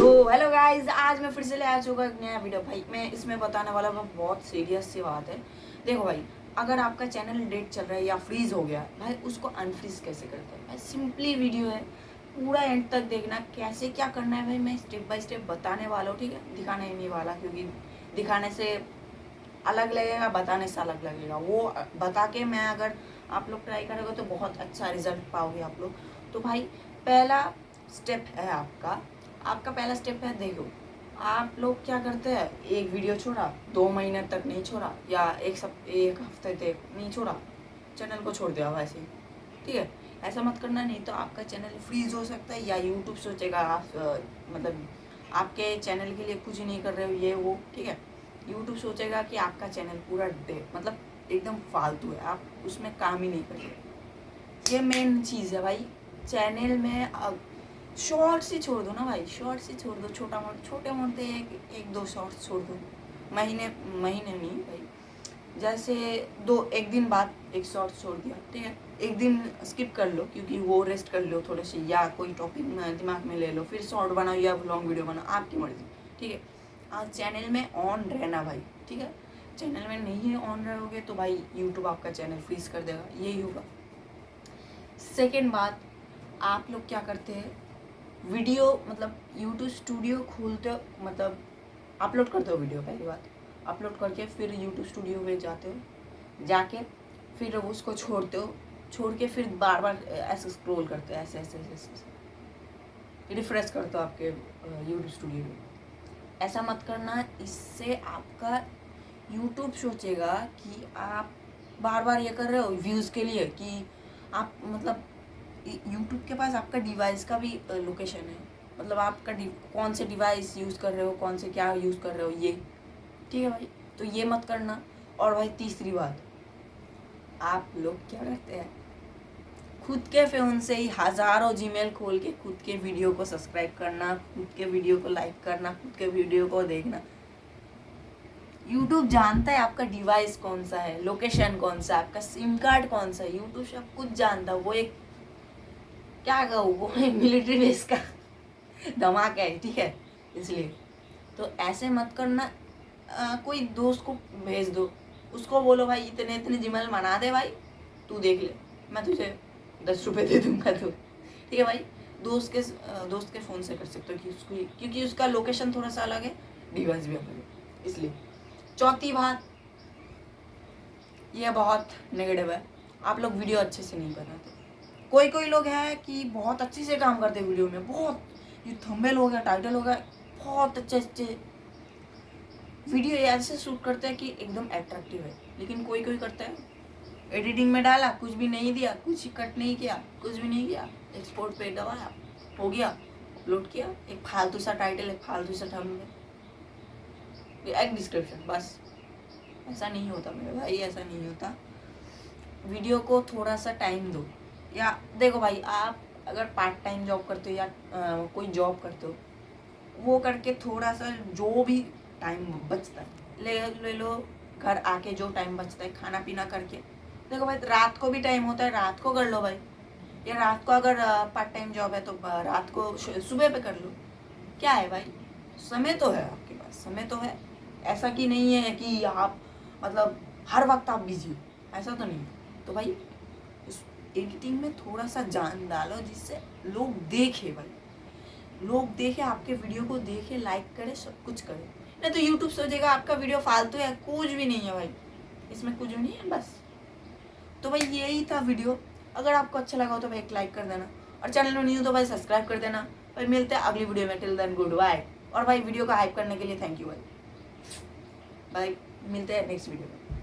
Hello guys, आज मैं फिर से ले आ चुका एक नया वीडियो। भाई मैं इसमें बताने वाला हूँ बहुत सीरियस सी बात है। देखो भाई, अगर आपका चैनल डेड चल रहा है या फ्रीज हो गया भाई, उसको अनफ्रीज कैसे करते हैं भाई। सिंपली वीडियो है, पूरा एंड तक देखना कैसे क्या करना है भाई। मैं स्टेप बाय स्टेप बताने वाला हूँ, ठीक है। दिखाने ही नहीं वाला, क्योंकि दिखाने से अलग लगेगा, बताने से अलग लगेगा। वो बता के मैं अगर आप लोग ट्राई करोगे तो बहुत अच्छा रिजल्ट पाओगे आप लोग। तो भाई पहला स्टेप है आपका पहला स्टेप है। देखो आप लोग क्या करते हैं, एक वीडियो छोड़ा, 2 महीने तक नहीं छोड़ा, या एक हफ्ते तक नहीं छोड़ा, चैनल को छोड़ दिया वैसे ही, ठीक है। ऐसा मत करना, नहीं तो आपका चैनल फ्रीज हो सकता है, या यूट्यूब सोचेगा आप मतलब आपके चैनल के लिए कुछ नहीं कर रहे हो ये वो, ठीक है। यूट्यूब सोचेगा कि आपका चैनल पूरा मतलब एकदम फालतू है, आप उसमें काम ही नहीं कर रहे। ये मेन चीज़ है भाई चैनल में। शॉर्ट्स ही छोड़ दो ना भाई, शॉर्ट्स ही छोड़ दो, छोटे मोटे एक दो शॉर्ट्स छोड़ दो। महीने महीने नहीं भाई, जैसे एक दिन बाद एक शॉर्ट छोड़ दिया, ठीक है। एक दिन स्किप कर लो, क्योंकि वो रेस्ट कर लो थोड़े से, या कोई टॉपिक दिमाग में ले लो, फिर शॉर्ट बनाओ या लॉन्ग वीडियो बनाओ, आपकी मर्जी, ठीक है। आज चैनल में ऑन रहना भाई, ठीक है। चैनल में नहीं ऑन रहोगे तो भाई यूट्यूब आपका चैनल फ्रीज कर देगा, यही होगा। सेकेंड बात, आप लोग क्या करते हैं, वीडियो मतलब यूट्यूब स्टूडियो खोलते हो, मतलब अपलोड करते हो वीडियो। पहली बात, अपलोड करके फिर यूट्यूब स्टूडियो में जाते हो, जाके फिर उसको छोड़ते हो, छोड़ के फिर बार बार ऐसे स्क्रॉल करते हो, ऐसे ऐसे ऐसे ऐसे रिफ्रेश करते हो आपके यूट्यूब स्टूडियो में। ऐसा मत करना, इससे आपका यूट्यूब सोचेगा कि आप बार बार ये कर रहे हो व्यूज़ के लिए, कि आप मतलब यूट्यूब के पास आपका डिवाइस का भी लोकेशन है, मतलब आपका कौन से डिवाइस यूज़ कर रहे हो, कौन से क्या यूज़ कर रहे हो, ये ठीक है भाई। तो ये मत करना। और भाई तीसरी बात, आप लोग क्या करते हैं, खुद के फ़ोन से ही हज़ारों जीमेल खोल के खुद के वीडियो को सब्सक्राइब करना, खुद के वीडियो को लाइक करना, खुद के वीडियो को देखना। यूट्यूब जानता है आपका डिवाइस कौन सा है, लोकेशन कौन सा है, आपका सिम कार्ड कौन सा है, यूट्यूब सब कुछ जानता है। वो एक क्या कहूँ, वो एक मिलिट्री बेस का धमाका है, ठीक है। इसलिए तो ऐसे मत करना। कोई दोस्त को भेज दो, उसको बोलो भाई इतने इतने जीमेल बना दे भाई, तू देख ले, मैं तुझे 10 रुपये दे दूंगा, तो ठीक है भाई। दोस्त के फ़ोन से कर सकते हो, क्योंकि उसका लोकेशन थोड़ा सा अलग है, डिवाइस भी अलग है, इसलिए। चौथी बात, ये बहुत नेगेटिव है, आप लोग वीडियो अच्छे से नहीं बनाते। कोई लोग हैं कि बहुत अच्छे से काम करते हैं वीडियो में, बहुत, ये थंबनेल हो गया, टाइटल हो गया, बहुत अच्छे वीडियो ऐसे शूट करते हैं कि एकदम अट्रैक्टिव है। लेकिन कोई करता है, एडिटिंग में डाला, कुछ भी नहीं दिया, कुछ कट नहीं किया, कुछ भी नहीं किया, एक्सपोर्ट पे दबाया, हो गया, अपलोड किया, एक फालतू सा टाइटल, एक फालतू सा थंबनेल, एक डिस्क्रिप्शन, बस। ऐसा नहीं होता मेरे भाई, ऐसा नहीं होता। वीडियो को थोड़ा सा टाइम दो। या देखो भाई, आप अगर पार्ट टाइम जॉब करते हो या कोई जॉब करते हो, वो करके थोड़ा सा जो भी टाइम बचता है ले लो, घर आके जो टाइम बचता है खाना पीना करके। देखो भाई, रात को भी टाइम होता है, रात को कर लो भाई, या रात को अगर पार्ट टाइम जॉब है तो रात को सुबह पे कर लो। क्या है भाई, समय तो है आपके पास, समय तो है। ऐसा कि नहीं है कि आप मतलब हर वक्त आप बिजी हो, ऐसा तो नहीं है। तो भाई उस एडिटिंग में थोड़ा सा जान डालो, जिससे लोग देखे भाई, लोग देखे आपके वीडियो को, देखे, लाइक करे, सब कुछ करे। नहीं तो यूट्यूब सोचेगा आपका वीडियो फालतू है, कुछ भी नहीं है भाई, इसमें कुछ भी नहीं है, बस। तो भाई यही था वीडियो। अगर आपको अच्छा लगा हो तो भाई एक लाइक कर देना, और चैनल में नहीं हो तो भाई सब्सक्राइब कर देना। भाई मिलते हैं अगली वीडियो में, टिल देन गुड बाय। और भाई वीडियो का हाइप करने के लिए थैंक यू भाई, बाय, मिलते हैं नेक्स्ट वीडियो में।